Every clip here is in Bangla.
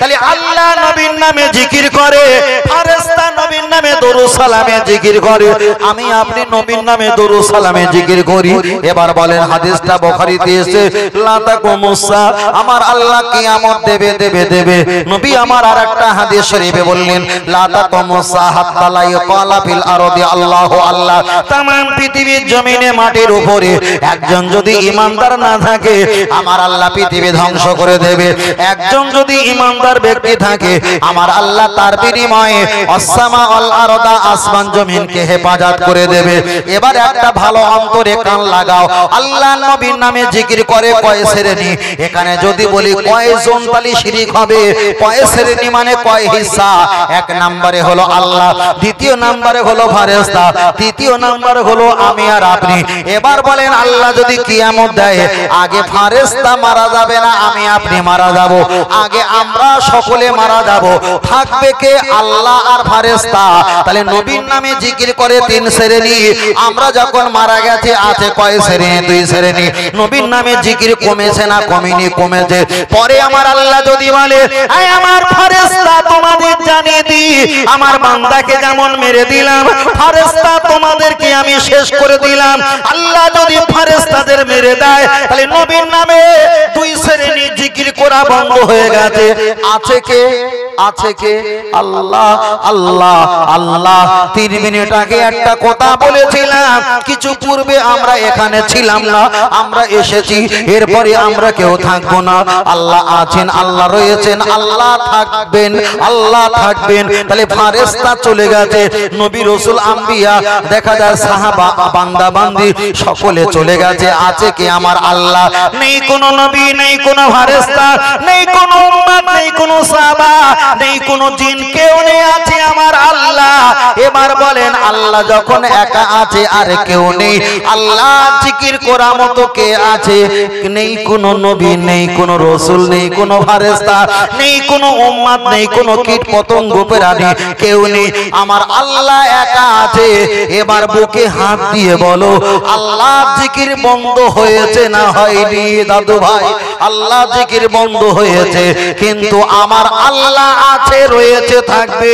তাহলে আল্লাহ নবীর নামে জিকির করে, ফেরেশতা নবীর নামে দরুদ সালামে জিকির করে, আমি আপনি নবীর নামে দরুদ সালামে জিকির করি। এবার বলেন হাদিসটা বুখারীতে এসেছে, লা তাকুমুসা, আমার আল্লাহ কিয়ামত দেবে দেবে দেবে। নবী আমার আরেকটা হাদিস শরীফে বললেন, লা তাকুমুসা হাত্তা লা ইয়াকালা ফিল আরদি আল্লাহু আল্লাহ। तमाम পৃথিবীর জমিনে মাটির উপরে একজন যদি ঈমানদার না থাকে, আমার আল্লাহ পৃথিবী ধ্বংস করে দেবে। একজন যদি ঈমানদার ব্যক্তি থাকে, আমার আল্লাহ তার বিনিময়ে আসসামা ওয়াল আরদা, আসমান জমিনকে হেফাজত করে দেবে। এবার একটা ভালো অন্তরে কান লাগাও, আল্লাহ নবীর নামে জিকির করে কয় শ্রেণী? এখানে যদি বলি কয়জন তালি শিরিক হবে, কয় শ্রেণী মানে কয় হিস্সা? এক নম্বরে হলো আল্লাহ, দ্বিতীয় নম্বরে হলো ফেরেশতা, তৃতীয় নম্বরে হলো আমি আর আপনি। এবার বলেন আল্লাহ যদি কিয়ামত দেয়, আগে ফেরেশতা মারা যাবে না, আমি আপনি মারা যাব? আগে আমরা সকলে মারা যাব, থাকবে কে? আল্লাহ আর ফেরেশতা। তাহলে নবীর নামে জিকির করে তিন শ্রেণী, আমরা যখন মারা গেছে আছে কয় শ্রেণী? দুই শ্রেণী। নবীর নামে জিকির কমেছে না কমেনি? কমেছে। পরে আমার আল্লাহ যদি বলে, আয় আমার ফেরেশতা তোমাদের জানিয়ে দি, আমার বান্দাকে যেমন মেরে দিলাম, ফেরেশতা তোমাদেরকে আমি শেষ করে দিলাম। আল্লাহ যদি ফেরেশতাদের মেরে দেয়, তাহলে নবীর নামে দুই শ্রেণী জিকির করা বন্ধ হয়ে গেছে। আছে কে? আছে কে? আল্লাহ আল্লাহ আল্লাহ। 3 মিনিট আগে একটা কথা বলেছিলাম, কিছু পূর্বে আমরা এখানে ছিলাম না, আমরা এসেছি, এরপরে আমরা কেউ থাকবো না। আল্লাহ আছেন, আল্লাহ রয়েছেন, আল্লাহ থাকবেন, আল্লাহ থাকবেন। তাহলে ফেরেশতা চলে গেছে, নবী রাসূল আম্বিয়া দেখা যায় সাহাবা বান্দা বান্দি সকলে চলে গেছে। আছে কে? আমার আল্লাহ। নেই কোনো নবী, নেই কোনো ফেরেশতা, নেই কোনো উম্মত, নেই কোনো সাহাবা, নেই কোনো জিন, কেউ নেই, আছে আমার আল্লাহ। এবার বলেন আল্লাহ যখন একা আছে আর কেউ নেই, আল্লাহ জিকির করার মতো কে আছে? নেই কোনো নবী, নেই কোনো রাসূল, নেই কোনো ফেরেশতা, নেই কোনো উম্মত, নেই কোনো কীট পতঙ্গ প্রাণী, কেউ নেই, আমার আল্লাহ একা আছে। এবার বুকে হাত দিয়ে বলো, আল্লাহ জিকির বন্ধ হয়েছে না হয়নি? দাদু ভাই, আল্লাহ জিকির বন্ধ হয়েছে, কিন্তু আমার আল্লাহ আছে, রয়েছে, থাকবে।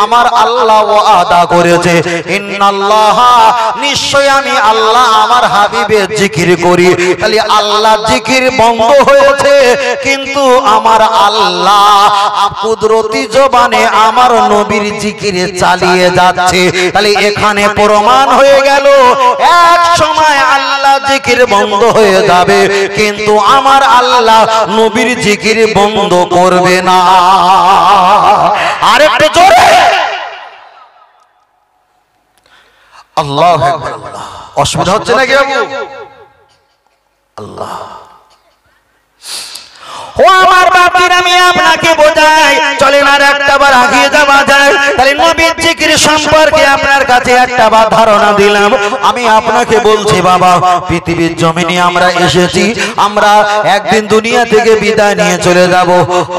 আমার আল্লাহ ওয়াদা করেছে, ইন্নাল্লাহ, নিশ্চয় আমি আল্লাহ আমার হাবিবের জিকির করি। তাহলে আল্লাহ জিকির বন্ধ হয়েছে, কিন্তু আমার আল্লাহ কুদরতি জবানে আমার নবীর জিকির চালিয়ে যাচ্ছে। তাহলে এখানে প্রমাণ হয়ে গেল, এক সময় আল্লাহ জিকির বন্ধ হয়ে যাবে, কিন্তু আমার আল্লাহ নবীর জিকির বন্ধ করবে না। আরেকটু জোরে আল্লাহু আকবার। অসুবিধা হচ্ছে নাকি বাবু? আল্লাহ, ও আমার বাপের, আমি আপনাকে বোঝাই, চলেন আর একটা বার আগিয়ে যাওয়া যায়। তাহলে নবীর জিকির সম্পর্কে আপনার কাছে একটা বার ধারণা দিলাম। আমি আপনাকে বলছি বাবা, পৃথিবীর জমিনে আমরা এসেছি, আমরা একদিন দুনিয়া থেকে বিদায় নিয়ে চলে যাব।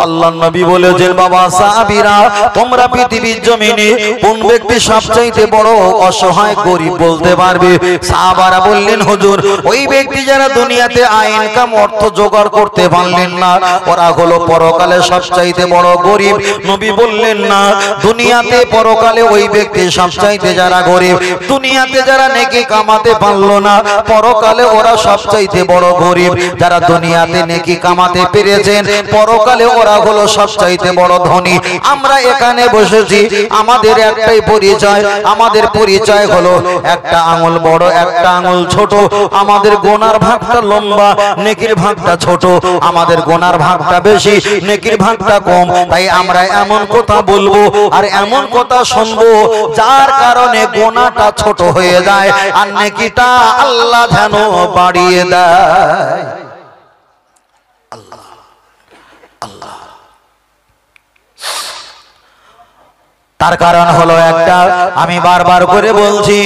আল্লাহর নবী বলেছেন, বাবা সাহাবীরা, তোমরা পৃথিবীর জমিনে কোন ব্যক্তি সবচাইতে বড় অসহায় গরিব বলতে পারবে? সাহাবারা বললেন, হুজুর, ওই ব্যক্তি যারা দুনিয়াতে ইনকাম অর্থ জোগাড় করতে পারলেন না, ওরা হলো পরকালে সবচাইতে বড় গরিব। নবী বললেন, না, দুনিয়াতে পরকালে ওই ব্যক্তি সবচাইতে যারা গরিব, দুনিয়াতে যারা নেকি কামাতে পারলো না, পরকালে ওরা সবচাইতে বড় গরিব। যারা দুনিয়াতে নেকি কামাতে পেরেছেন, পরকালে ওরা হলো সবচাইতে বড় ধনী। আমরা এখানে বসেছি, আমাদের একটাই পরিচয়, আমাদের পরিচয় হলো একটা আঙুল বড়, একটা আঙুল ছোট। আমাদের গোনার ভাগটা লম্বা, নেকির ভাগটা ছোট। আমাদের গোনার ভাগটা বেশি, নেকির ভাগটা কম। তাই আমরা এমন কথা বলবো আর এমন কথা শুনবো, যার কারণে গোনাটা ছোট হয়ে যায় আর নেকিটা আল্লাহ যেন বাড়িয়ে দেয়। আল্লাহ আল্লাহ। তার কারণ হলো একটা, আমি বারবার করে বলছি,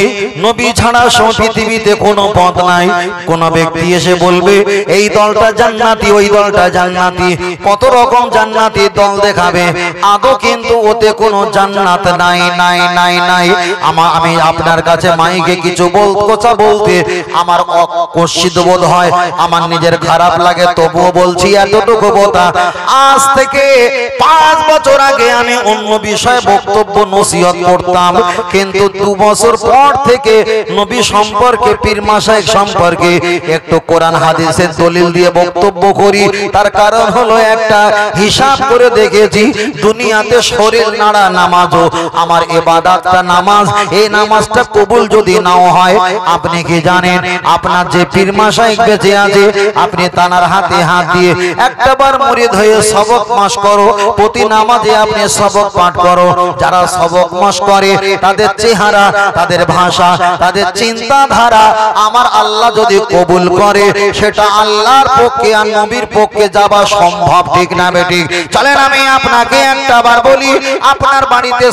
নবী ছাড়া পৃথিবীতে কোনো পথ নাই। কোন ব্যক্তি এসে বলবে এই দলটা জান্নাতি, ওই দলটা জান্নাতি, কত রকম জান্নাতি দল দেখাবে, আদৌ কিন্তু ওতে কোনো জান্নাত নাই নাই নাই নাই। আমি আপনার কাছে মাইকে কিছু কথা বলতে আমার কষ্টিত বোধ হয়, আমার নিজের খারাপ লাগে, তবুও বলছি এতটুকু কথা। আজ থেকে 5 বছর আগে আমি অন্য বিষয়ে বক্তব্য নসিহত করতাম, কিন্তু 2 বছর পর থেকে নবী সম্পর্কে, পীর মাশায়েখ সম্পর্কে একটু কোরআন হাদিসের দলিল দিয়ে বক্তব্য করি। তার কারণ হলো একটা, হিসাব করে দেখেছি দুনিয়াতে শরীর নাড়া নামাজও আমার ইবাদতটা নামাজ, এই নামাজটা কবুল যদি নাও হয়, আপনি কি জানেন আপনার যে পীর মাশায়েখ বেঁচে আছে, আপনি তানার হাতে হাত দিয়ে একটাবার মুরিদ হয়ে সবক মাস করো, প্রতি নামাজে আপনি সবক পাঠ করো। যারা সবক মাস করে তাদের চেহারা, তাদের ভাষা, তাদের চিন্তাধারা আমার আল্লাহ যদি কবুল করে, সেটা আল্লাহর পক্ষে আর নবীর পক্ষে যাওয়া সম্ভব, ঠিক না বেঠিক? চলেন আমি আপনাকে একটাবার বলি, আপনার বাড়িতে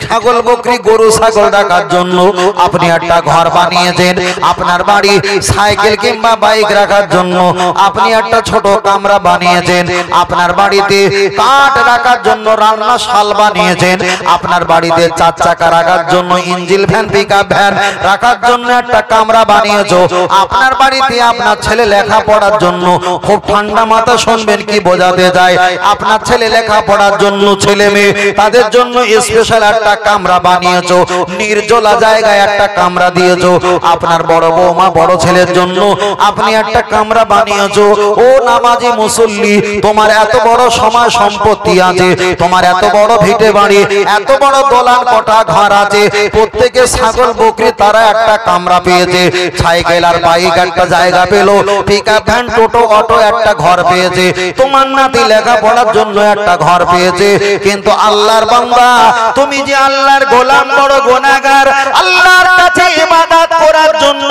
ছাগল বকরি গরু ছাগল রাখার জন্য আপনি একটা ঘর বানিয়েছেন, আপনার বাড়ি সাইকেল কিংবা বাইক রাখার জন্য আপনি একটা ছোট কামরা বানিয়েছেন, আপনার বাড়িতে কাঠ রাখার জন্য রান্নাশাল বানিয়েছেন, আপনার বাড়িতে 4 চাকা রাখার জন্য ইঞ্জিন ভ্যান, পিকআপ ভ্যান রাখার জন্য একটা কামরা বানিয়েছো, আপনার বাড়িতে আপনার ছেলে লেখাপড়ার জন্য, খুব ঠান্ডা মাথা শুনবেন কি বোঝাতে যায়, আপনার ছেলে লেখাপড়ার জন্য, ছেলে মেয়ে তাদের জন্য স্পেশাল একটা কামরা বানিয়েছো, নির্জলা জায়গায় একটা কামরা দিয়েছো, আপনার বড় বৌমা বড় ছেলের জন্য আপনি একটা কামরা বানিয়েছো। ও নামাজি মুসল্লি, তোমার এত বড় সময় সম্পত্তি আছে, তোমার এত বড় ভিটে বাড়ি, এত বড় দোলান কোঠা ঘর আছে, প্রত্যেকে ছাগল বকরি তারা একটা কামরা পেয়েছে, সাইকেল আর বাইক একটা জায়গা পেল, পিকআপ ভ্যান টোটো অটো একটা ঘর পেয়েছে, তোমার নাতি লেখাপড়ার জন্য একটা ঘর পেয়েছে। কিন্তু আল্লাহর বান্দা, তুমি যে আল্লাহর গোলাম, বড় গুনাহগার, আল্লাহর কাছে ইবাদত করার জন্য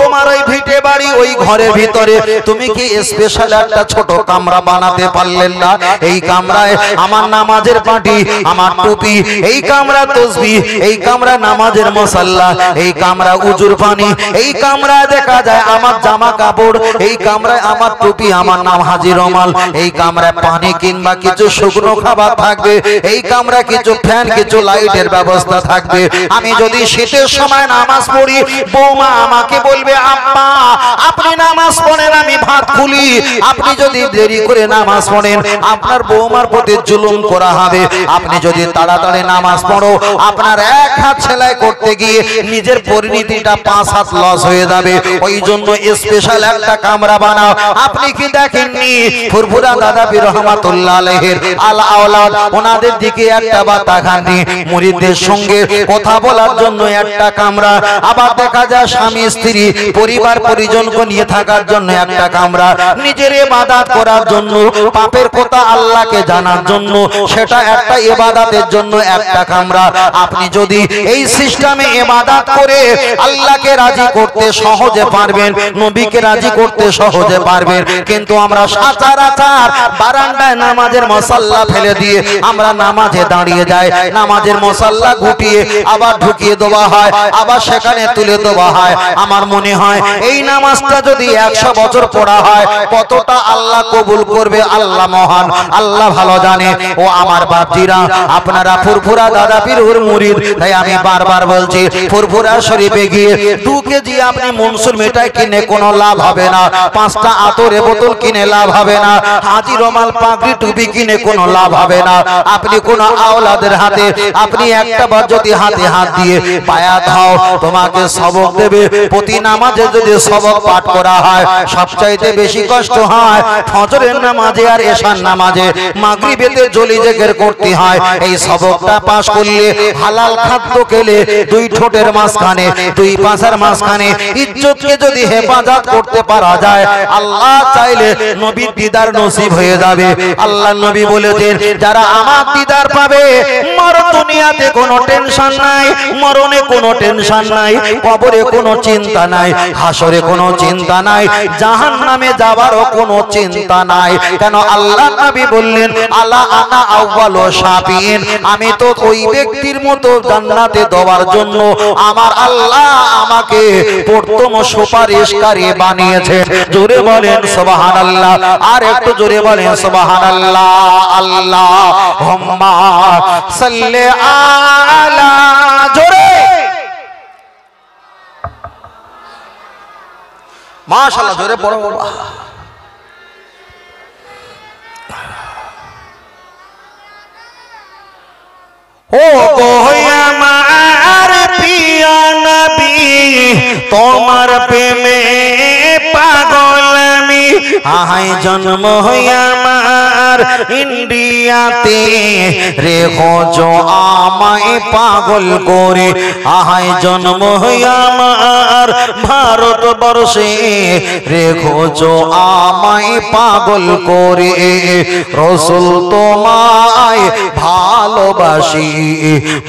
তোমার ওই ভিটে বাড়ি, ওই ঘরের ভিতরে তুমি কি স্পেশাল একটা ছোট কামরা বানাতে পারলেন না? এই কামরায় আমার নামাজের পাটি, আমার টুপি, এই কামরা তসবিহ, এই কামরা নামাজের মুসাল্লা, এই কামরা উজুর পানি, এই কামরায় দেখা যায় আমার জামা কাপড়, এই কামরায় আমার টুপি, আমার নাম হাজী রমাল, এই কামরায় পানি কিংবা কিছু শুকনো খাবার থাকবে, এই কামরা কিছু ফ্যান, কিছু লাইটের ব্যবস্থা থাকবে। আমি যদি শীতের সময় নামাজ পড়ি, বৌমা আমাকে বলবে আব্বা আপনি নামাজ পড়েন, আমি ভাত খুলি। আপনি যদি দেরি করে নামাজ পড়েন, আপনার বৌমার প্রতি জুলুম করা হবে। আপনি যদি তাড়াতাড়ি নামাজ পড়ো, আপনার 1 হাত সেলাই করতে গিয়ে নিজের পরিণতিটা 5 হাত লস হয়ে যাবে। ওই জন্য স্পেশাল একটা কামরা বানাও। আপনি কি দেখেননি ফুরফুরা দাদা পীর রহমাতুল্লাহ আলাইহির আল আওলাদ, ওনাদের দিকে একটা বার তাকাননি, মুরিদদের সঙ্গে কথা বলার জন্য একটা কামরা, আবার দেখা যায় স্বামী স্ত্রী পরিবার পরিজনকে নিয়ে থাকার জন্য একটা কামরা, নিজের ইবাদত করার জন্য, পাপের কথা আল্লাহকে জানার জন্য, সেটা একটা ইবাদতের জন্য একটা কামরা। আপনি যদি এই সিস্টেমে ইবাদত করে আল্লাহকে রাজি করতে সহজে পারবেন, নবীকে রাজি করতে সহজে পারবেন। কিন্তু আমরা সচরাচর বারান্দায় নামাজের মুসাল্লা ফেলে দিয়ে আমরা নামাজে দাঁড়িয়ে যাই, নামাজের মুসাল্লা গুটিয়ে আবার ঢুকিয়ে দেওয়া হয়, আবার সেখানে তুলে দেওয়া হয়। আমার মনে হয় এই নামাজটা যদি 100 বছর পড়া হয়, কতটা আল্লাহ কবুল করবে আল্লাহ মহান, আল্লাহ ভালো জানে। ও আমার বাপজিরা, আপনারা ফুরফুরা দাদা পীরের মুরিদ, তাই আমি বারবার বলছি, ফুরফুরা শরীফে গিয়ে 2 কেজি আপনি মনসুর মিঠাই কিনে কোনো লাভ হবে না, 5টা আতরের বোতল কিনে লাভ হবে না, হাজী রমাল পাগড়ি টুপি কিনে কোনো লাভ হবে না। আপনি কোন আওলাদের হাতে আপনি একটা বার যদি হাতে হাত দিয়ে বায়াত হও, তোমাকে সবক দেবে। প্রতি নামাজে যদি সবক পাঠ করা হয়, সবচাইতে বেশি কষ্ট হয় ফজরের নামাজে আর এশার নামাজে, মাগরিবেতে জলি জিকির করতে হয়। এই সবকটা পাশ করলে, হালাল খাদ্য খেলে পেলে দুই ঠোঁটের মাঝখানে দুই পাশার মাঝখানে ইজ্জতকে যদি হেফাজত করতে পারা যায় আল্লাহ চাইলে নবীর দিদার নসিব হয়ে যাবে। আল্লাহ নবী বলেছেন যারা আমার দিদার পাবে মর দুনিয়াতে কোনো টেনশন নাই, মরণে কোনো টেনশন নাই, কবরে কোনো চিন্তা নাই, হাসরে কোনো চিন্তা নাই, জাহান্নামে যাবারও কোনো চিন্তা নাই। কেন আল্লাহ নবী বললেন আলা আনা আউয়ালু শাফিঈন, আমি তো ওই ব্যক্তির মতো জান্নাতে দেওয়ার জন্য আমার আল্লাহ আমাকে প্রথম সুপারিশকারী বানিয়েছেন। জোরে বলেন সুবহানাল্লাহ, আর একটু জোরে বলেন সুবহানাল্লাহ। আল্লাহুম্মা সাল্লি আলা, জোরে মাশাআল্লাহ, জোরে পড়ো বাবা। ও গো আমার প্রিয় নবী তোমার প্রেমে পাগল আমি, আহাই জন্ম আমার ইন্ডিয়াতে রেখো জো আমায় পাগল করে, আহাই জন্ম আমার ভারতবর্ষে রেখো জো আমায় পাগল করে। রসুল তোমায় ভালোবাসি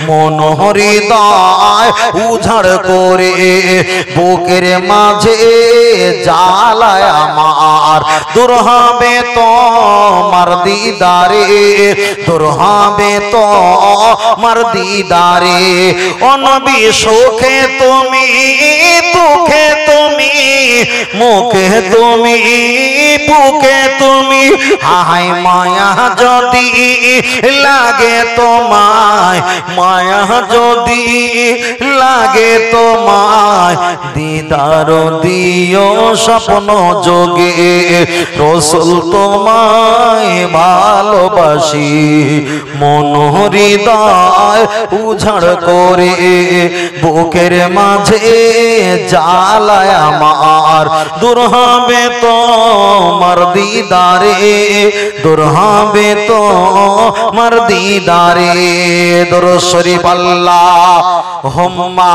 মন হৃদয় উজাড় করে, বুকের মাঝে জ্বালায় আমার দূর হবে তোমার দিদারে, দূর হবে তোমার দিদারে। ও নবী সুখে তুমি দুঃখে তুমি, মুখে তুমি বুকে তুমি, হাই মায়া যদি লাগে তোমায়, মায়া যদি লাগে তোমায়, দিদার দিও স্বপ্ন যোগে। রসুল তোমায় ভালোবাসি মন হৃদয় উজাড় করে, বুকের মাঝে জ্বালায় আমার দূর হবে তোমার দিদারে, দূর হবে তোমার দিদারে। দরুদ শরীফ আল্লাহুম্মা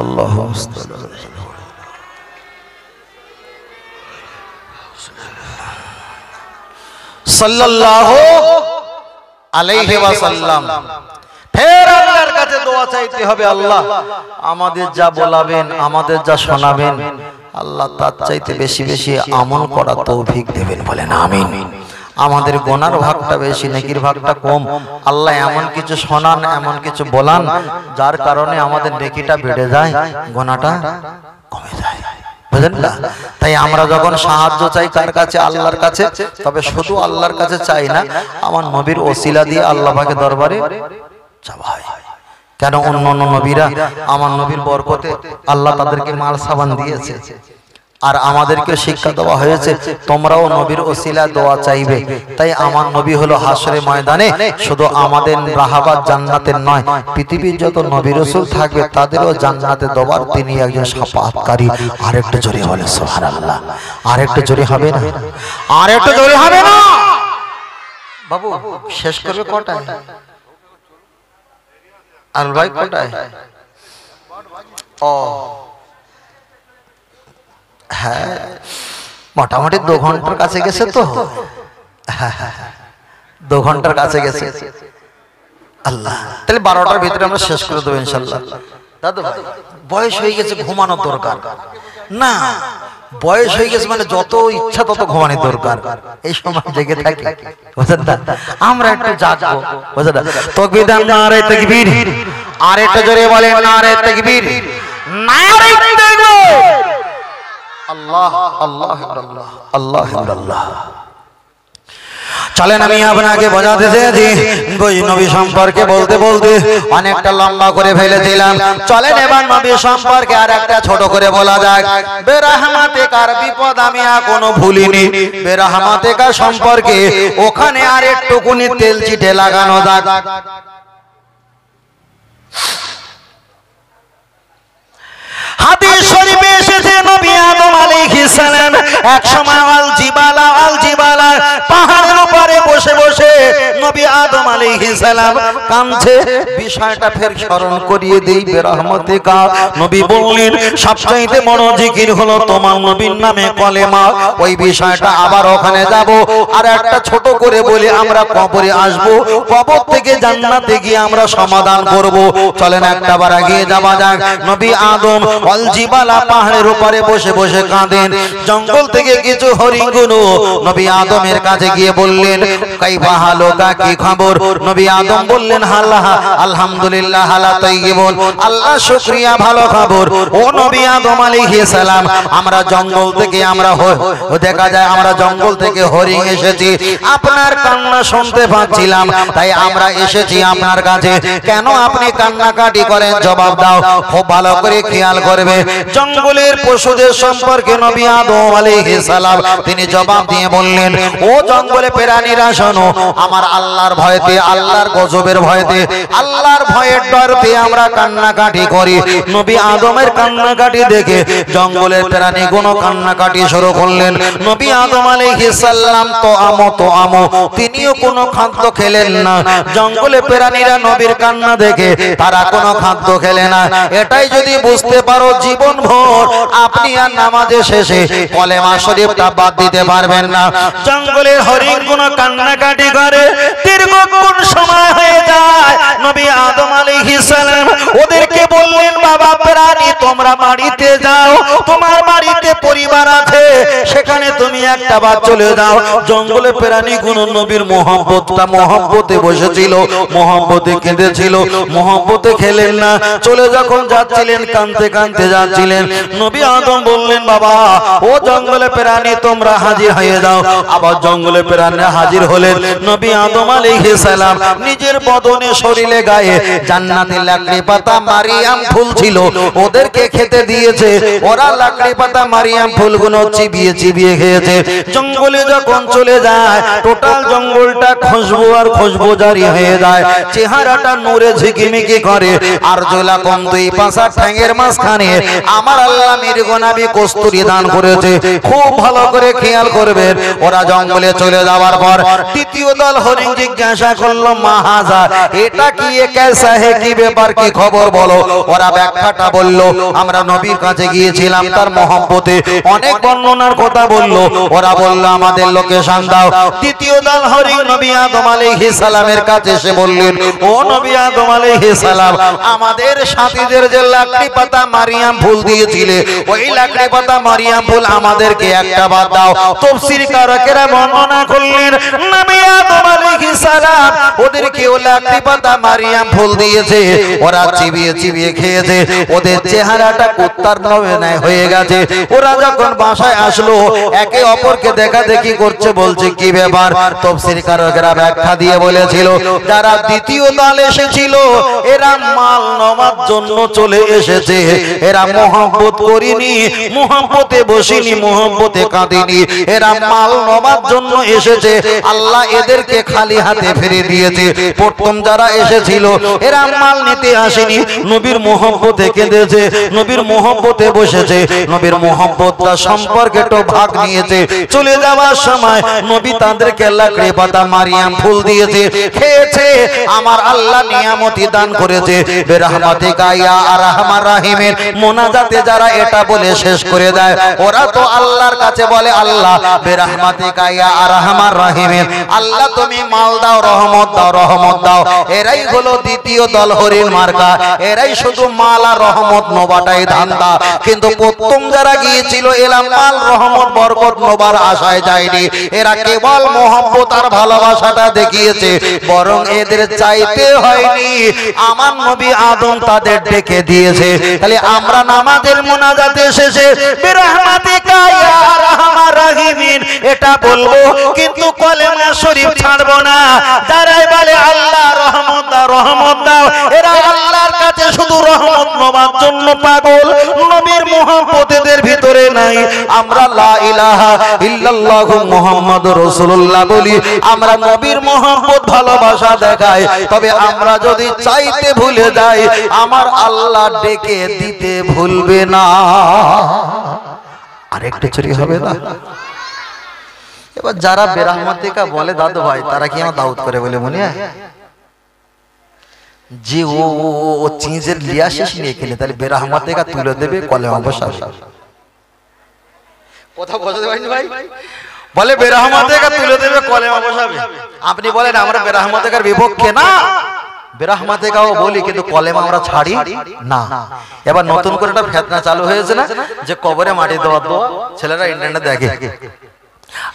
আল্লাহুম্মা সাল্লাল্লাহু আলাইহি ওয়াসাল্লাম। ফের আল্লাহর কাছে দোয়া চাইতে হবে, আল্লাহ আমাদের যা বলাবেন আমাদের যা শোনাবেন আল্লাহ তার চাইতে বেশি বেশি আমল করার তৌফিক দেবেন, বলেন আমিন। আমাদের গোনার ভাগটা বেশি, নেকির ভাগটা কম। আল্লাহ এমন কিছু শোনান এমন কিছু বলান যার কারণে আমাদের নেকিটা বেড়ে যায়, গোনাটা কমে যায়, বুঝলেন না? তাই আমরা যখন সাহায্য চাই কার কাছে? আল্লাহর কাছে। তবে শুধু আল্লাহর কাছে চাই না, আমার নবীর ওসিলা দিয়ে আল্লাহ পাকের দরবারে চাওয়া হয়। কেন অন্য অন্য নবীরা আমার নবীর বরকতে আল্লাহ তাদেরকে মাল সাবান দিয়েছে, আর আমাদেরকে শিক্ষা দেওয়া হয়েছে তোমরাও নবীর ওসিলা দোয়া চাইবে। তাই আমার নবী হলো হাসরে ময়দানে শুধু আমাদের রাহাবাত জান্নাতের নয়, পৃথিবীর যত নবী রাসূল থাকবে তাদেরও জান্নাতে দেওয়ার তিনি একজন শাফাআতকারী। আরেকটু জোরে বলে সুবহানাল্লাহ, আরেকটু জোরে হবে না? আরেকটু জোরে হবে না? বাবু শেষ করবে কটায়? আর ভাই কটায়? ও হ্যাঁ, মোটামুটি 2 ঘন্টার কাছে গেছে তো, 2 ঘন্টার কাছে গেছে। আল্লাহ, তাহলে 12টার ভিতরে আমরা শেষ করে দেবো ইনশাআল্লাহ। দাদু ভাই বয়স হয়ে গেছে, ঘুমানোর দরকার না? বয়স হয়ে গেছে মানে যত ইচ্ছা তত ঘুমানোর দরকার। এই সময় জেগে থাকি, বুঝলেন না? আমরা একটু জাগবো, বুঝলেন না? তাকবীর, নারে তাকবীর, আর একটু জোরে বলেন নারে তাকবীর, নারে তাকবীর। আল্লাহ আল্লাহ আল্লাহ আল্লাহ আল্লাহ। চলেন আমি আপনাকে বোঝাতে চেয়েছি, ওই নবী সম্পর্কে বলতে বলতে অনেকটা লম্বা করে ফেলেছিলাম। চলেন এবার নবী সম্পর্কে আর একটা ছোট করে বলা যাক। বেরহমাতে কার বিপদ আমি এখনো ভুলিনি। বেরহমাতে কার সম্পর্কে ওখানে আর একটুকুনি তেল চিটে লাগানো যাক। হাদিস শরীফে এসেছে নবী আদম আলাইহিস সালাম এক সময় আল জিবালা পাহাড়ের নবী আদম আলাইহিস সালাম কাঁদছে বিষয়টা ফের স্মরণ করিয়ে দেই বেরহমতিকা নবী বললেন সবচাইতে বড় জিকির হলো তোমার নবীর নামে কলেমা ওই বিষয়টা আবার ওখানে যাব আর একটা ছোট করে বলি আমরা কবরে আসব কবর থেকে জান্নাতে গিয়ে আমরা সমাধান করব চলেন একটাবার এগিয়ে যাওয়া যাক নবী আদম অল জিবালা পাহাড়ের উপরে বসে বসে কাঁদেন জঙ্গল থেকে কিছু হরিণগুলো নবী আদমের কাছে গিয়ে বললেন কাইফা হালুকা কি খবর নবী আদম বললেন হাল্লাহ আলহামদুলিল্লাহ হালা তাইয়িবুন আল্লাহ শুকরিয়া ভালো খবর ও নবী আদম আলাইহিস সালাম আমরা জঙ্গল থেকে আমরা দেখা যায় আমরা জঙ্গল থেকে হরিণ এসেছি আপনার কান্না শুনতে পাচ্ছিলাম তাই আমরা এসেছি আপনার কাছে কেন আপনি কান্নাকাটি করেন জবাব দাও খুব ভালো করে খেয়াল করবে জঙ্গলের পশুদের সম্পর্কে নবী আদম আলাইহিস সালাম তিনি জবাব দিয়ে বললেন ও জঙ্গলে প্রাণীরা শোনো আমার আল্লাহর ভয়তে আল্লাহর গজবের ভয়তে আল্লাহর ভয়ের ডরতে আমরা কান্নাকাটি করি নবী আদমের কান্নাকাটি দেখে জঙ্গলের প্রাণীগুলো কান্নাকাটি শুরু করলেন নবী আদম আলাইহিস সালাম তো আমো তিনিও কোনো খাদ্য খেলেন না জঙ্গলে প্রাণীরা নবীর কান্না দেখে তারা কোনো খাদ্য খেলে না এটাই যদি বুঝতে পারো জীবন ভর আপনি আর নামাজের শেষে কলেমা শরীফটা বাদ দিতে পারবেন না জঙ্গলের হরিণগুলো কান্নাকাটি করে দীর্ঘক্ষণ সময় হয়ে যায় নবী আদম আলাইহিস সালাম ওদেরকে বললেন বাবা প্রাণী তোমরা বাড়িতে যাও তোমার বাড়িতে পরিবার আছে সেখানে তুমি একটা বার চলে যাও জঙ্গলে প্রাণীগুলো নবীর মহব্বতে বসেছিল মহব্বতে কেঁদেছিল মহব্বতে খেলেন না চলে যখন যাচ্ছিলেন কাঁদতে কাঁদতে যাচ্ছিলেন নবী আদম বললেন বাবা ও জঙ্গলে প্রাণী তোমরা হাজির হয়ে যাও আবার জঙ্গলে প্রাণী হাজির হলেন নবী আদম আলাইহিস সালাম নিজের বদনে শরীরে গায়ে জান্নাতি লাকড়ি পাতা মারিয়াম ফুল ছিল ওদেরকে খেতে দিয়েছে ওরা লাকড়ি পাতা মারিয়াম ফুলগুলো চিবিয়ে চিবিয়ে খেয়েছে জঙ্গলে যখন চলে যায় টোটাল জঙ্গলটা খুশবু আর খুশবু জারি হয়ে যায় চেহারাটা নূরে ঝিকিমিকি করে আর জোলা কম দুই পাশা ঠ্যাঙের মাঝখানে আমার আল্লাহ মির্গনাবি কস্তুরী দান করেছে খুব ভালো করে খেয়াল করবেন ওরা জঙ্গলে চলে যাওয়ার পর তৃতীয় দল হরিণ জিজ্ঞাসা করলো মাহাজা এটা কি কেসা হে কি ব্যাপার কি খবর বলো ওরা ব্যাখ্যাটা বলল আমরা নবীর কাছে গিয়েছিলাম তার মহব্বতে অনেক বর্ণনার কথা বলল ওরা বলল আমাদের লোকেশন দাও তৃতীয় দল হরিণ নবী আদম আলাইহিস সালামের কাছে এসে বললেন ও নবী আদম আলাইহিস সালাম আমাদের সাথীদের যে লাকড়ি পাতা মারিয়াম ফুল দিয়েছিলে ওই লাকড়ি পাতা মারিয়াম ফুল আমাদেরকে একটা বাদ দাও তাফসীর কারকেরা বর্ণনা করলেন নবী আদম আলাইহিস সালাম ওদেরকে ওই লাকড়ি পাতা মারিয়াম ফুল দিয়েছে ওরা চিবিয়ে চিবিয়ে খেয়েছে ওদের চেহারাটা কুত্তার নয় হয়ে গেছে ওরা যখন বাসায় আসলো একে অপরকে দেখা দেখি করছে বলছে কি ব্যাপার তাফসীর কারকেরা ব্যাখ্যা দিয়ে বলেছিল যারা দ্বিতীয় দল এসেছিল এরা মাল নেওয়ার জন্য চলে এসেছে এরা মহব্বত করিনি মহব্বতে বসিনি মহব্বতে কাঁদিনি এরা মাল নেওয়ার জন্য এসেছে আল্লাহ এদেরকে খালি হাতে ফিরে দিয়েছে প্রথম যারা এসেছিল এরা মাল নিতে আসেনি নবীর মহব্বতে কেঁদেছে নবীর মহব্বতে বসেছে নবীর মহব্বতটা সম্পর্কে তো ভাগ নিয়েছে চলে যাওয়ার সময় নবী তাদেরকে লাকড়ি পাতা মারিয়াম ফুল দিয়েছে খেয়েছে আমার আল্লাহ নিয়ামতি দান করেছে বেরহমাতিকা ইয়া আরহামার রাহিমের মোনাজাতে যারা এটা বলে শেষ করে দেয় ওরা তো আল্লাহর কাছে বলে আল্লাহ বেরহমাতিকা ইয়া আরহামার রাহিমের আল্লাহ তুমি মাল দাও রহমত দাও এরাই হলো দ্বিতীয় দল হরিণ মার্কা এরাই শুধু মাল আর রহমত নোবাটাই ধান্দা কিন্তু প্রথম যারা গিয়েছিল এরা মাল রহমত বরকত নোবার আশায় যায়নি এরা কেবল মহব্বত আর ভালোবাসাটা দেখিয়েছে বরং এদের চাইতে হয়নি আমার নবী আদম তাদের ডেকে দিয়েছে তাহলে আমরা নামাজের মুনাজাতে শেষে বিরহমাতিকা ইয়া আরহামার রাহিমিন এটা বলবো কিন্তু কলেমা শরীফ ছাড়বো না যারাই বলে আল্লাহ রহমত দাও এরা আল্লাহর কাছে শুধু রহমত নেওয়ার জন্য পাগল নবীর মহব্বত এদের ভিতরে নাই আমরা লা ইলাহা ইল্লাল্লাহু মুহাম্মাদুর রাসূলুল্লাহ বলি আমরা নবীর মহব্বত ভালোবাসা দেখাই তবে আমরা যদি চাইতে ভুলে যাই আমার আল্লাহ ডেকে দিতে ভুলবে না আরেকটু চুরি হবে না এবার যারা বেরহমতিকা বলে দাদু ভাই তারা কি আমার দাউদ করে বলে মনে হয় যে ও চিজের লিয়া শেষ নিয়ে খেলে তাহলে বেরহমতিকা তুলে দেবে কলেমা বসাবে কথা বুঝতে পারেন ভাই বলে বেরহমতিকা তুলে দেবে কলেমা বসাবে আপনি বলেন আমরা বেরহমতিকার বিপক্ষে না বেরহমতিকাও বলি কিন্তু কলেমা আমরা ছাড়ি না এবার নতুন করে একটা ফিতনা চালু হয়েছে না যে কবরে মাটি দেওয়া দোয়া ছেলেরা ইন্টারনেটে দেখে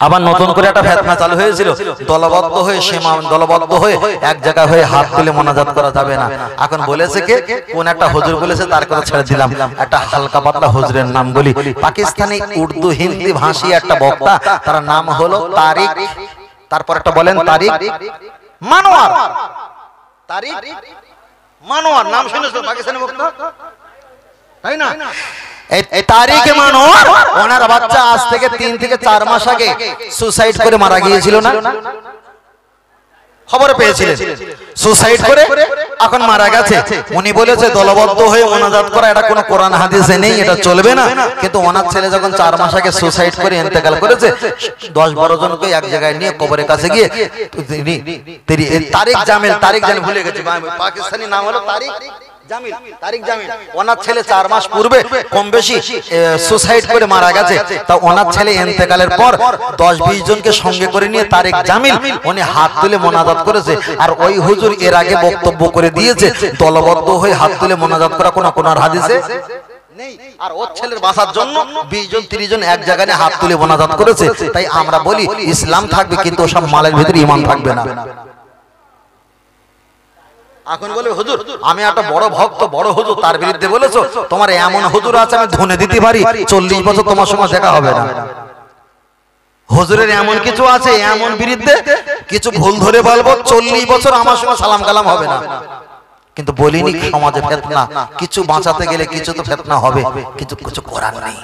আবার নতুন করে একটা ফিতনা চালু হয়েছিল দলবদ্ধ হয়ে দলবদ্ধ হয়ে এক জায়গায় হয়ে হাত তুলে মোনাজাত করা যাবে না এখন বলেছে কে কোন একটা হুজুর বলেছে তার কথা ছেড়ে দিলাম একটা হালকা পাতলা হুজুরের নাম বলি পাকিস্তানি উর্দু হিন্দি ভাষী একটা বক্তা তার নাম হলো তারিক তারপর একটা বলেন তারিক মানোয়ার তারিক মানোয়ার নাম শুনেছো পাকিস্তানি বক্তা তাই না এই তারিখে মানোয়ার ওনার বাচ্চা আজ থেকে 3 থেকে 4 মাস আগে সুসাইড করে মারা গিয়েছিল না খবর পেয়েছিলেন সুসাইড করে এখন মারা গেছে উনি বলেছে দলবদ্ধ হয়ে মোনাজাত করা এটা কোনো কোরআন হাদিসে নেই এটা চলবে না কিন্তু ওনার ছেলে যখন 4 মাস আগে সুসাইড করে ইন্তেকাল করেছে 10-12 জনকে এক জায়গায় নিয়ে কবরের কাছে গিয়ে তারিক জামিল ভুলে গেছে পাকিস্তানি নাম হলো তারিক জামিল ওনার ছেলে 4 মাস পূর্বে কম বেশি সুসাইড করে মারা গেছে তা ওনার ছেলে ইন্তেকালের পর 10-20 জনকে সঙ্গে করে নিয়ে তারিক জামিল উনি হাত তুলে মোনাজাত করেছে আর ওই হুজুর এর আগে বক্তব্য করে দিয়েছে দলবদ্ধ হয়ে হাত তুলে মোনাজাত করা কোন হাদিসে নেই আর ওর ছেলের বাঁচার জন্য 20 জন 30 জন এক জায়গায় হাত তুলে মোনাজাত করেছে তাই আমরা বলি ইসলাম থাকবে কিন্তু সব মালের ভিতরে ঈমান থাকবে না এখন বলে হুজুর আমি একটা বড় ভক্ত বড় হুজুর তার বিরুদ্ধে বলেছো তোমার এমন হুজুর আছে আমি ধনে দিতে পারি 40 বছর তোমার সঙ্গে দেখা হবে না হুজুরের এমন কিছু আছে এমন বিরুদ্ধে কিছু ভুল ধরে বলবো 40 বছর আমার সঙ্গে সালাম কালাম হবে না কিন্তু বলিনি সমাজে ফিতনা কিছু বাঁচাতে গেলে কিছু তো ফিতনা হবে কিছু করার নেই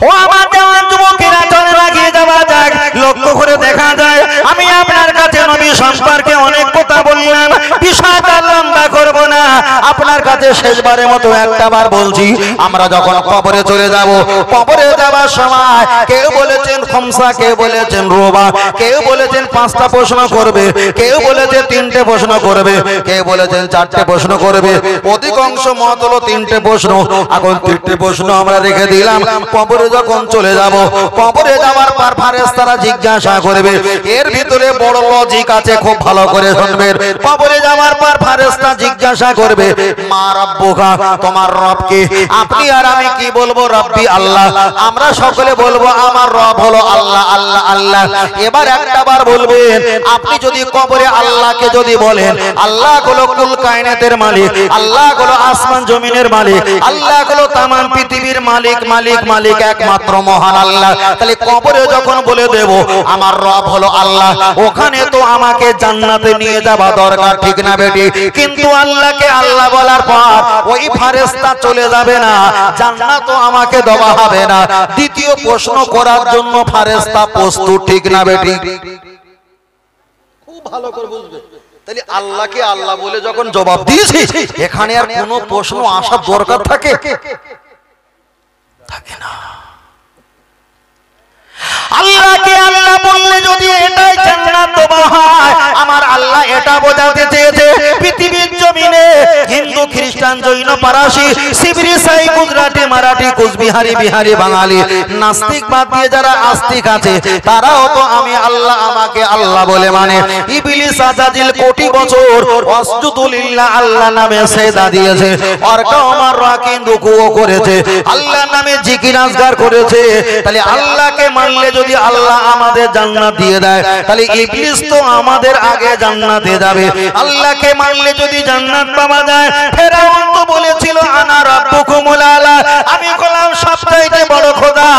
ও আমার জওয়ান যুবকেরা চলে লাগিয়ে যাওয়া যাক লক্ষ্য করে দেখা যায় আমি আপনার কাছে নবী সম্পর্কে অনেক কথা বললাম বিষয়টা লম্বা করব না আপনার কাছে শেষবারের মতো একটা বার বলছি আমরা যখন কবরে চলে যাব কবরে যাওয়ার সময় কেউ বলেছেন খমসা কেউ বলেছেন রোবা কেউ বলেছেন 5টা প্রশ্ন করবে কেউ বলেছে 3টে প্রশ্ন করবে কেউ বলেছেন 4টে প্রশ্ন করবে অধিকাংশ মত হলো 3টে প্রশ্ন এখন 3টে প্রশ্ন আমরা রেখে দিলাম কবরে যখন চলে যাব কবরে যাওয়ার পর ফেরেশতারা জিজ্ঞাসা করবে এর ভিতরে বড় লজিক আছে খুব ভালো করে শুনবেন কবরে যাওয়ার পর ফেরেশতা জিজ্ঞাসা করবে মা রাব্বুকা তোমার রব কে আপনি আর আমি কি বলবো রব্বি আল্লাহ আমরা সকলে বলবো আমার রব হলো আল্লাহ আল্লাহ আল্লাহ এবার একটাবার বলবেন আপনি যদি কবরে আল্লাহকে যদি বলেন আল্লাহ হলো কুল কায়নাতের মালিক আল্লাহ হলো আসমান জমিনের মালিক আল্লাহ হলো তামাম পৃথিবীর মালিক মালিক মালিক একমাত্র মহান আল্লাহ তাহলে কবরে যখন বলে দেব আমার রব হলো আল্লাহ ওখানে তো আমাকে জান্নাতে নিয়ে যাওয়া দরকার ঠিক না বেটি কিন্তু আল্লাহকে আল্লাহ বলার পর ওই ফেরেশতা চলে যাবে না জান্নাতও আমাকে দেওয়া হবে না দ্বিতীয় প্রশ্ন করার জন্য ফেরেশতা প্রস্তুত ঠিক না বেটি খুব ভালো করে বুঝবে তাহলে আল্লাহকে আল্লাহ বলে যখন জবাব দিয়েছি এখানে আর কোনো প্রশ্ন আসার দরকার থাকে না আল্লাহকে আল্লাহ বললে যদি এটাই জান্নাত দেওয়া হয় আমার আল্লাহ এটা বোঝাতে চেয়েছে পৃথিবীর জমিনে হিন্দু খ্রিস্টান জৈন পারসি শিবরি সাই গুজরাটি মারাঠি কুচবিহারি বিহারি বাঙালি নাস্তিক বাদ দিয়ে যারা আস্তিক আছে তারাও তো আমি আল্লাহ আমাকে আল্লাহ বলে মানে ইবলিস আজাজিল কোটি বছর ওয়াসজুদু লিল্লাহ আল্লাহ নামে সেজদা দিয়েছে আর কাওমার রাকিন রুকুও করেছে আল্লাহ নামে জিকির আজগার করেছে তাহলে আল্লাহকে মানলে যদি আল্লাহ আমাদের জান্নাত দিয়ে দেয় তাহলে ইবলিস তো আমাদের আগে জান্নাতে যাবে আল্লাহকে মানলে যদি জান্নাত পাওয়া যায় ফেরাউন তো বলেছিল আনা রাব্বুকুমুল আলা আমি হলাম সবচাইতে বড় খোদা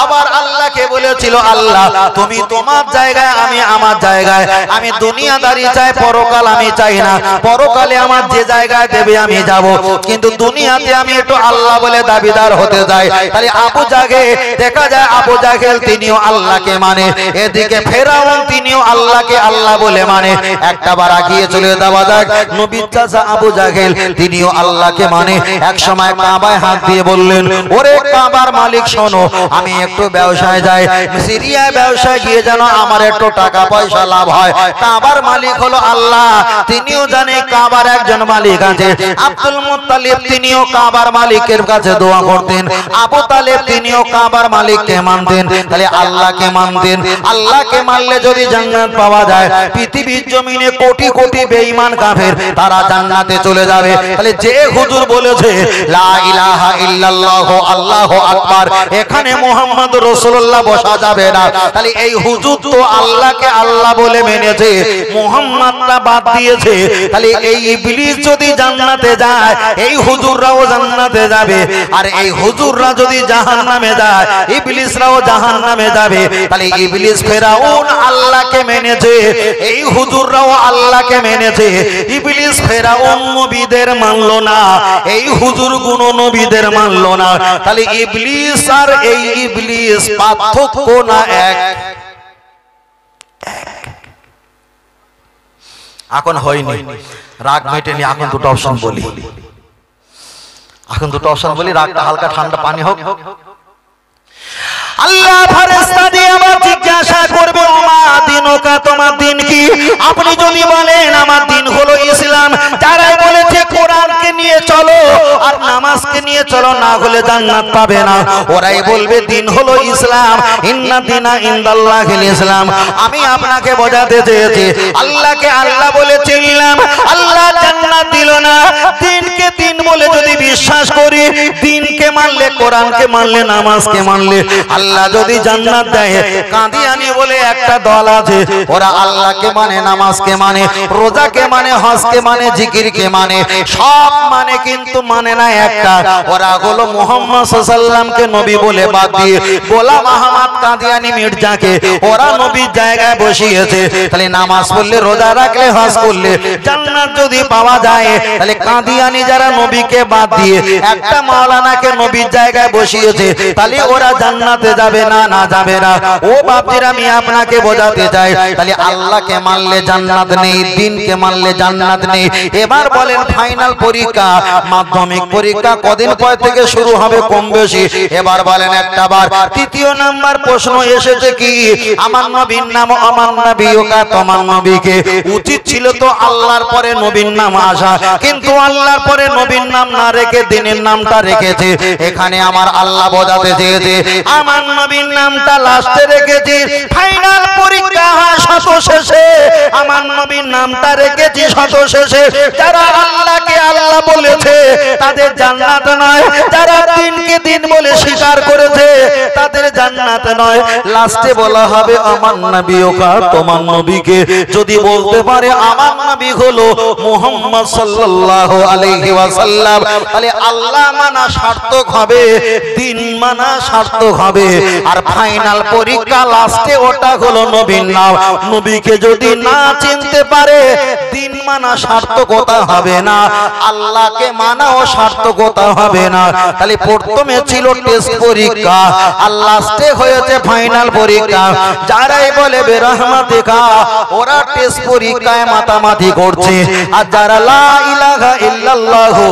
আবার আল্লাহকে বলেছিল আল্লাহ তুমি তোমার জায়গায় আমি আমার জায়গায় আমি দুনিয়াদারি চাই পরকাল আমি চাই না পরকালে আমার যে জায়গায় দেবে আমি যাব কিন্তু দুনিয়াতে আমি একটু আল্লাহ বলে দাবিদার হতে যাই তাহলে আবু জাহেল দেখা যায় আবু জাহেল তিনিও আল্লাহকে মানে এদিকে ফেরাউন তিনিও আল্লাহকে আল্লাহ বলে মানে একটাবার আগিয়ে চলে যাওয়া যাক নবীর চাচা আবু জাহেল তিনিও আল্লাহকে মানে এক সময় কাবায় হাত দিয়ে বললেন ওরে কাবার মালিক শোনো আমি একটু ব্যবসায় যাই সিরিয়ায় ব্যবসায় গিয়ে যেন আমার একটু টাকা পয়সা লাভ হয়। কাবার মালিক হলো আল্লাহ, তিনিও জানে কাবার একজন মালিক আছে। আব্দুল মুত্তালিব তিনিও কাবার মালিকের কাছে দোয়া করতেন। আবু তালেব তিনিও কাবার মালিককে মানতেন। তাহলে আল্লাহকে মানতেন। আল্লাহকে মানলে যদি জান্নাত পাওয়া যায়, পৃথিবীর জমিনে কোটি কোটি বেঈমান কাফের তারা জান্নাতে চলে যাবে। তাহলে যে হুজুর বলেছে লা ইলাহা ইল্লাল্লাহু আল্লাহু আকবার, এখানে মুহাম্মদ রাসূলুল্লাহ বসা যাবে না, তাহলে এই হুজুর তো আল্লাহকে আল্লাহ বলে মেনেছে, মুহাম্মদটা বাদ দিয়েছে। তাহলে এই ইবলিস যদি জান্নাতে যায়, এই হুজুররাও জান্নাতে যাবে। আর এই হুজুররা যদি জাহান্নামে যায়, ইবলিসরাও জাহান্নামে যাবে। তাহলে ইবলিস ফেরাউন আল্লাহকে মেনেছে, এই হুজুররাও আল্লাহকে মেনেছে। ইবলিস ফেরাউন নবীদের মানলো না, এই হুজুর গুণ নবীদের মানলো না। তাহলে ইবলিস আর এই ইবলিস পার্থক্য না এক? এখন হয়নি, রাগ মেটেনি। এখন দুটো অপশন বলি, রাগটা হালকা ঠান্ডা পানি হোক। আল্লাহ ফেরেশতা দিয়ে আবার জিজ্ঞাসা করবে, ওমা দিনুকা, তোমার দিন কি? আপনি যদি বলেন আমার দিন হলো ইসলাম, যারাই বলেছে কোরআনকে নিয়ে চলো আর নামাজকে নিয়ে চলো, না হলে জান্নাত পাবে না, ওরাই বলবে দিন হলো ইসলাম। ইন্না দিনা ইনদাল্লাহিল ইসলাম। আমি আপনাকে বোঝাতে চেয়েছি, আল্লাহকে আল্লাহ বলে চিনলাম, আল্লাহ জান্নাত দিল না। দিনকে দিন বলে যদি বিশ্বাস করি, দিনকে মানলে, কোরআনকে মানলে, নামাজকে মানলে আল্লাহ যদি জান্নাত দেয়। কাদিয়ানি বলে একটা দল আছে, ওরা আল্লাহকে মানে, নামাজকে মানে, রোজাকে মানে, হজকে মানে, জিকিরকে মানে, সব মানে, কিন্তু মানে না একটা। ওরা হলো মুহাম্মদ সাল্লাল্লাহু আলাইহি ওয়াসাল্লামকে নবী বলে বাদ দিয়ে গোলাম আহমদ কাদিয়ানি মির্জাকে ওরা নবীর জায়গায় বসিয়েছে। তাহলে নামাজ পড়লে, রোজা রাখলে, হজ করলে জান্নাত যদি পাওয়া যায়, তাহলে কাদিয়ানি যারা নবীকে বাদ দিয়ে একটা মাওলানাকে নবীর জায়গায় বসিয়েছে, তাহলে ওরা জান্নাতে যাবে না? না যাবে না। ও বাপজিরা, আমি আপনাকে বোঝাতে চাই, তাহলে আল্লাহকে মানলে জান্নাত নেই, দিনকে মানলে জান্নাত নেই। এবার বলেন, ফাইনাল পরীক্ষা, মাধ্যমিক পরীক্ষা কদিন পর থেকে শুরু হবে কম বেশি? এবার বলেন একটা বার। তৃতীয় নাম্বার প্রশ্ন এসেছে কি? আমার নবীর নাম আমার নবীকা, তোমার নবীকে উচিত ছিল তো আল্লাহর পরে নবীর নাম আসা, কিন্তু আল্লাহর পরে নবীর নাম না রেখে দিনের নামটা রেখেছে। এখানে আমার আল্লাহ বোঝাতে চেয়েছে, আমার নবীর নামটা লাস্টে রেখেছি, ফাইনাল পরীক্ষা শত শেষে আমার নবীর নামটা রেখেছি শত শেষে। যারা আল্লাহকে আল্লাহ বলেছে তাদের জান্নাত নয়, যারা দিনকে দিন বলে স্বীকার করেছে তাদের জান্নাত নয়। লাস্টে বলা হবে আমার নবীকা, তোমার নবীকে। যদি বলতে পারে আমার নবী হলো মুহাম্মদ সাল্লাল্লাহু আলাইহি ওয়াসাল্লাম, তাহলে আল্লাহ মানা সার্থক হবে, দিন মানা সার্থক হবে। আর ফাইনাল পরীক্ষা লাস্টে ওটা হলো নবীর নাম। নবীকে যদি না চিনতে পারে, দিন মানা সার্থকতা হবে না, আল্লাহকে মানাও সার্থকতা হবে না। তাহলে প্রথমে ছিল টেস্ট পরীক্ষা, আর লাস্টে হয়েছে ফাইনাল পরীক্ষা। যারাই বলে বেরহমাতিকা, ওরা টেস্ট পরীক্ষায় মাতামাতি করছে। আর যারা লা ইলাহা ইল্লাল্লাহু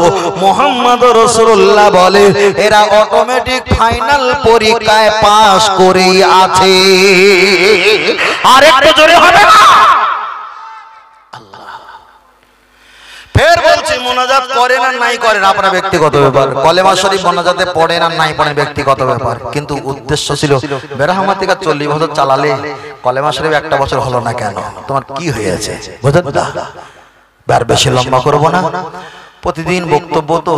মুহাম্মাদুর রাসূলুল্লাহ বলে, এরা অটোমেটিক ফাইনাল পরীক্ষায় পাস করেই আছে। আর একটু জোরে হবে না? ফের বলছি, মোনাজাত করেন আর নাই করেন আপনার ব্যক্তিগত ব্যাপার। কলেমা শরীফ মোনাজাতে পড়েন আর নাই পড়েন ব্যক্তিগত ব্যাপার। কিন্তু উদ্দেশ্য ছিল বেরহমাতিকা 40 বছর চালালে কলেমা শরীফ একটা বছর হলো না কেন? তোমার কি হয়েছে? বুঝলেন না? আর বেশি লম্বা করব না। প্রতিদিন বক্তব্য তো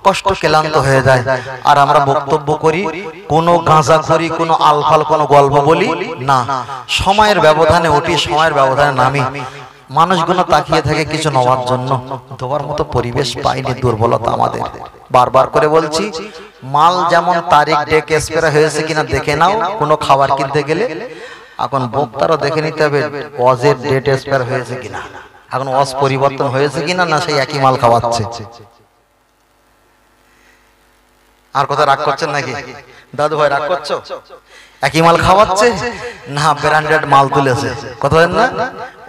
কষ্ট ক্লান্ত হয়ে যায়। আর আমরা বক্তব্য করি, কোনো গাঁজা করি, কোনো আলফাল, কোনো গল্প বলি না। সময়ের ব্যবধানে উঠি, সময়ের ব্যবধানে নামি। মানুষগুলো তাকিয়ে থাকে কিছু নেওয়ার জন্য, দেওয়ার মতো পরিবেশ পাইনি। দুর্বলতা আমাদের। বারবার করে বলছি, মাল যেমন তারিখ ডেট এক্সপায়ার হয়েছে কিনা দেখে নাও। কোনো খাবার কিনতে গেলে এখন বক্তারও দেখে নিতে হবে ওয়াজের ডেট এক্সপায়ার হয়েছে কিনা, এখন ওয়াজ পরিবর্তন হয়েছে কিনা, না সেই একই মাল খাওয়াচ্ছে। আর কথা রাগ করছেন নাকি দাদু ভাই? রাগ করছো? একই মাল খাওয়াচ্ছে না ব্র্যান্ডেড মাল তুলেছে, কথা বলেন না?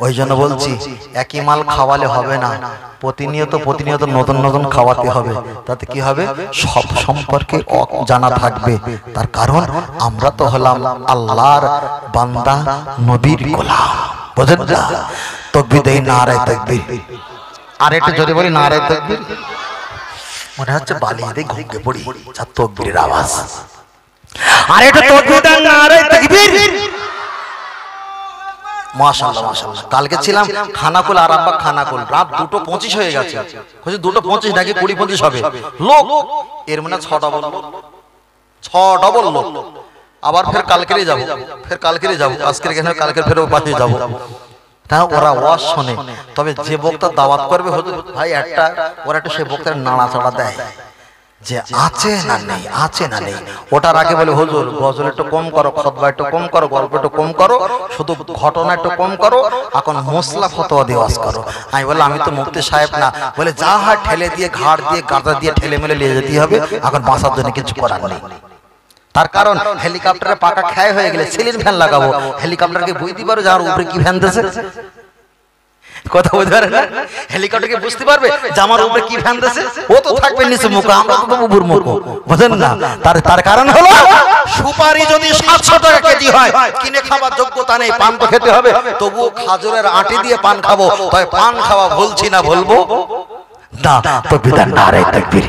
ওই জন্য বলছি একই মাল খাওয়ালে হবে না, প্রতিনিয়ত নতুন নতুন খাওয়াতে হবে। তাতে কি হবে? সব সম্পর্কে জানা থাকবে। তার কারণ আমরা তো হলাম আল্লাহর বান্দা, নবীর গোলাম, বুঝেন না? তাকবীর দেই, নারায়ে তাকবীর। আর একটু জোরে বলি নারায়ে তাকবীর। মনে হচ্ছে বালিয়ে দিয়ে ঘুমিয়ে পড়ি, যা তাকবীরের আওয়াজ। আর একটু তাকবীর দেন, নারায়ে তাকবীর। মাশাআল্লাহ মাশাআল্লাহ। কালকে ছিলাম খানাকুল, আরামবাগ খানাকুল, রাত 2:25 হয়ে গেছে। কইছে 2:25 নাকি 20:25 হবে লোক, এর মানে 6টা বললো, 6টা বললো। আবার ফের কালকেরই যাব, আজকের এখানে কালকের ফের পাশে যাব। তা ওরা ওয়াজ শোনে, তবে যে বক্তা দাওয়াত করবে হুজুর ভাই একটা, ওরা একটু সেই বক্তার নাড়াচাড়া দেয় যে আছে না নেই, আছে না নেই। ওটার আগে বলে হুজুর গজল একটু কম করো, খুতবা একটু কম করো, গল্প একটু কম করো, শুধু ঘটনা একটু কম করো, এখন মশলা ফতোয়া দিয়ে ওয়াজ করো। আমি বললাম আমি তো মুফতি সাহেব না। বলে যা হয় ঠেলে দিয়ে, ঘাড় দিয়ে, গাদা দিয়ে ঠেলে মেলে নিয়ে যেতে হবে, এখন বাঁচার জন্য কিছু করার নেই। তার কারণ হেলিকপ্টারে পাকা খায় হয়ে গেলে সিলিং ফ্যান লাগাবো। হেলিকপ্টারকে বুঝতে পারো যার উপরে কি ফ্যান দিয়েছে? কথা বুঝতে পারে না? হেলিকপ্টারকে বুঝতে পারবে যে আমার উপরে কি ফ্যান দিয়েছে? ও তো থাকবে নিচে মুখ, আমরা তো উপর মুখ, বুঝেন না? তার কারণ হলো সুপারি যদি 700 টাকা কেজি হয়, কিনে খাবার যোগ্যতা নেই, পান তো খেতে হবে, তবুও খাজুরের আটি দিয়ে পান খাবো। তাই পান খাওয়া বলছি না, বলবো না। তো বিধান নারায়ে তাকবীর।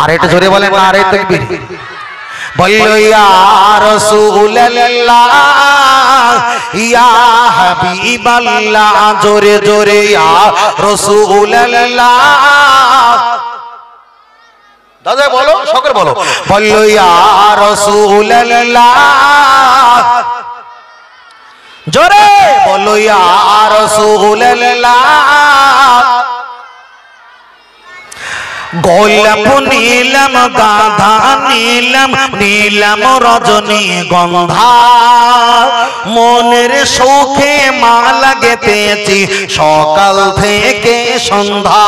আর এটা জোরে বলেন নারায়ে তাকবীর। বলো ইয়া রাসূলুল্লাহ ইয়া হাবিবাল্লাহ, জোরে জোরে ইয়া রাসূলুল্লাহ। দাদা বলো, সকলে বলো, বলো ইয়া রাসূলুল্লাহ, জোরে বলো ইয়া রাসূলুল্লাহ। গোলাপ নীলম, গাধা নীলম, নীলম রজনী গন্ধা, মনের সুখে মালা গেঁথেছি সকাল থেকে সন্ধ্যা।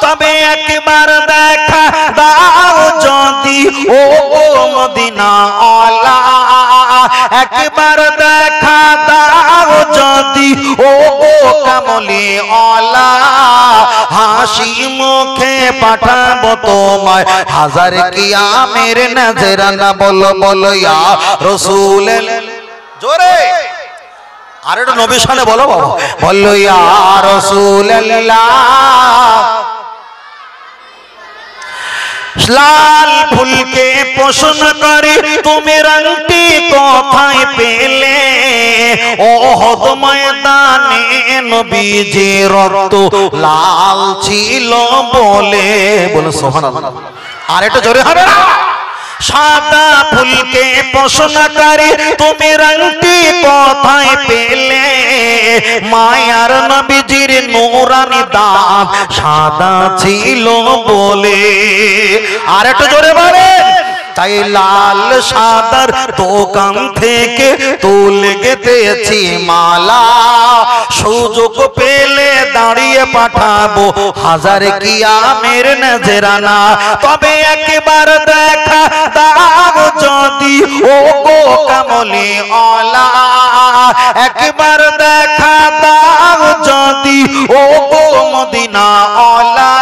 তবে একবার দেখা দাও যদি ও মদিনা ওয়ালা, একবার দেখা দাও যদি ও কামলি ওয়ালা, হাসি মুখে পাঠাবো তোমায় হাজার কিয়ামের নজরানা। বলো বলো ইয়া রাসূলুল্লাহ, জোরে আর একটু নবীর শানে বলো বাবা, বলো ইয়া রাসূলুল্লাহ। লাল ফুলকে প্রশ্ন করে তুমি রংটি কোথায় পেলে, ওহদ ময়দানে নবীজির রক্ত লাল ছিল বলে। বলো সুবহানাল্লাহ। আর একটু জোরে হবে না? সাদা ফুলকে প্রশ্ন করে তুমি রংটি কোথায় পেলে, মায়ার নবীজির নূরানি দাঁত সাদা ছিল বলে। আর একটু জোরে বলেন। তাই লাল সাদার দোকান থেকে তুলে গেঁথেছি মালা, সুযোগ পেলে দাঁড়িয়ে পাঠাবো হাজার কিয়ামের নজরানা। তবে একবার দেখা দাও যদি ও গো কামলি ওয়ালা, একবার দেখা দাও যদি ও গো মদিনা ওয়ালা,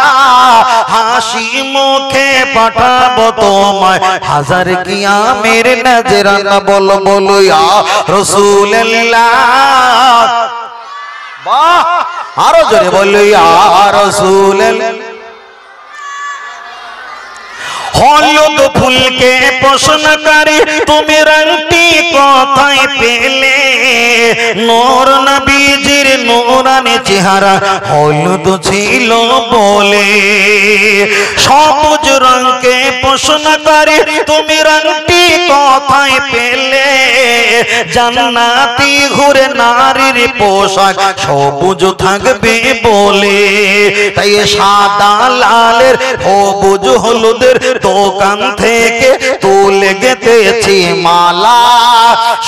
হাসি মুখে পাঠাবো তোমায় হাজার কিয়ামের নজরানা। বলো বলো ইয়া রাসূলুল্লাহ। বাহ, আরো জোরে বলো ইয়া রাসূলুল্লাহ। হলুদ ফুলকে প্রশ্ন করে তুমি রংটি কোথায় পেলে, নূর নবীজির নূরানি চেহারা হলুদ ছিল বলে। সবুজ রঙকে প্রশ্ন করে তুমি রংটি কোথায় পেলে, জান্নাতি ঘুরে নারীর পোশাক সবুজ থাকবে বলে। তাই সাদা লালের সবুজ হলুদের দোকান থেকে তুলে গেঁথেছি মালা,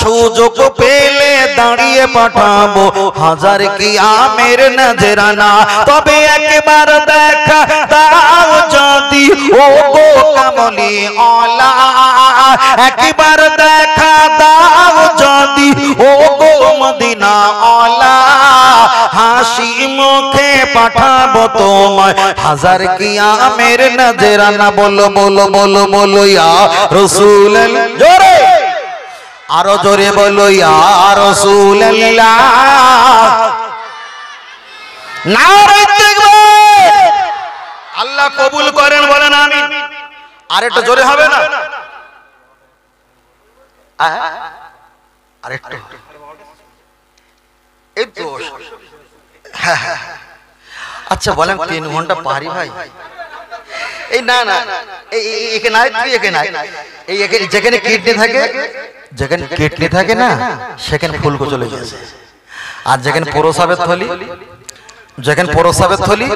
সুযোগ পেলে দাঁড়িয়ে পাঠাবো হাজার কিয়ামের নজরানা। তবে একবার দেখা দাও যদি ও গো কামলি ওয়ালা, একবার দেখা দাও মদিনা ওয়ালা হাসি মুখে পাঠাবো তোমায় হাজার কিয়ামের নজরানা বলো বলো বলো বলো ইয়া রাসূলুল্লাহ জোরে আরো জোরে বলো ইয়া রাসূলুল্লাহ নারে তাকবীর আল্লাহ কবুল করেন বলেন আমিন আর একটু জোরে হবে না আর একটু এই তো আচ্ছা বলেন 3 ঘন্টা পারি ভাই এই না না এই এখানে নাই তুই এখানে নাই এই যেখানে কিডনি থাকে না সেখানে ফুলকো চলে গেছে আর যেখানে প্রসাবের থলি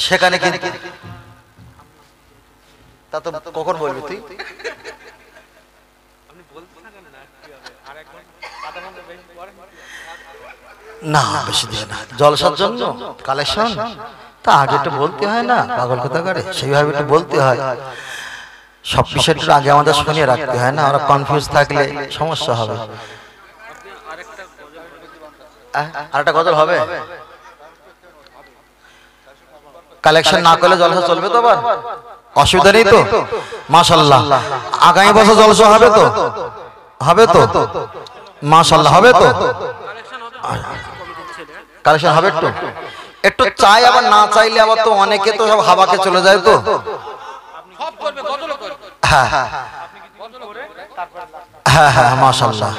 সেখানে কিন্তু তা তো কখন বলবি তুই না বেশি দিয়ে না জলসার জন্য কালেকশন তা আগে একটু বলতে হয় না পাগল কথা করে সেইভাবে একটু বলতে হয় সব বিষয়টা আগে আমাদের শুনিয়ে রাখতে হয় না আমরা কনফিউজ থাকলে সমস্যা হবে আরেকটা গজল হবে কালেকশন না করলে জলসা চলবে তো আবার অসুবিধা নেই তো মাশাআল্লাহ আগামী বছর জলসা হবে তো মাশাআল্লাহ হবে তো কালেকশন হবে একটু চাই আবার না চাইলে আবার তো অনেকে তো সব হাওয়াকে চলে যায় তো হ্যাঁ হ্যাঁ হ্যাঁ মাশাআল্লাহ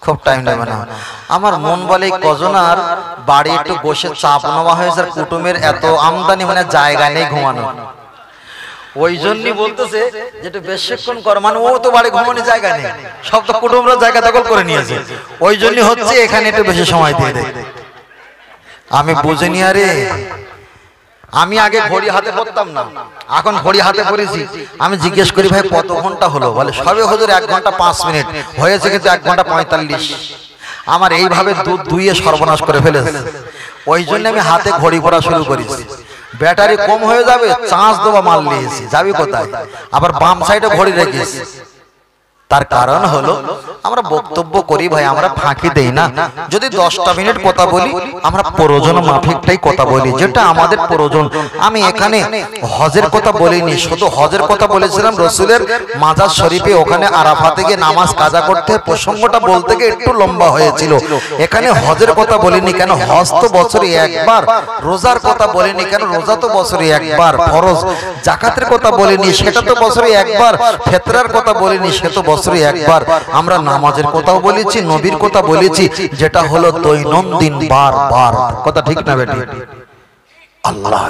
খুব টাইম নেবে না আমার মন বলে কজনার বাড়ি একটু বসে চাপ নেওয়া হয়েছে আর কুটুমের এত আমদানি মানে জায়গা নেই ঘুমানো ওই জন্যই বলতেছে যেটা বেশিক্ষণ কর মানে ও তো বাড়ি ঘুমানোর জায়গা নেই সব তো কুটুমরা জায়গা দখল করে নিয়েছে ওই জন্যই হচ্ছে এখানে একটু বেশি সময় দিয়ে দেয় আমি বুঝিনি আরে আমি আগে ঘড়ি হাতে পড়তাম না এখন ঘড়ি হাতে পড়েছি আমি জিজ্ঞেস করি ভাই কত ঘন্টা হলো বলে সবে হুজুর 1 ঘন্টা 5 মিনিট হয়েছে কিন্তু 1 ঘন্টা 45 আমার এইভাবে দুধ দুইয়ে সর্বনাশ করে ফেলেছে ওই জন্য আমি হাতে ঘড়ি পড়া শুরু করেছি ব্যাটারি কম হয়ে যাবে চার্জ দেওয়া মাল নিয়েছি যাবি কোথায় আবার বাম সাইডে ঘড়ি রেখেছি তার কারণ হলো আমরা বক্তব্য করি ভাই আমরা ফাঁকি দেই না যদি 10টা মিনিট কথা বলি আমরা প্রয়োজন মাফিকটাই কথা বলি যেটা আমাদের প্রয়োজন আমি এখানে হজের কথা বলিনি শুধু হজের কথা বলেছিলাম রাসূলের মাজার শরীফে ওখানে আরাফাতে গিয়ে নামাজ কাজা করতে প্রসঙ্গটা বলতে গিয়ে একটু লম্বা হয়েছিল এখানে হজের কথা বলিনি কেন হজ তো বছরে একবার রোজার কথা বলিনি কেন রোজা তো বছরে একবার ফরজ যাকাতের কথা বলিনি সেটা তো বছরে একবার ফিতরার কথা বলিনি সে তো বছরে একবার আমরা নামাজের কথাও বলেছি নবীর কথা বলেছি যেটা হলো দৈনন্দিন বারবার কথা ঠিক না বেটি আল্লাহ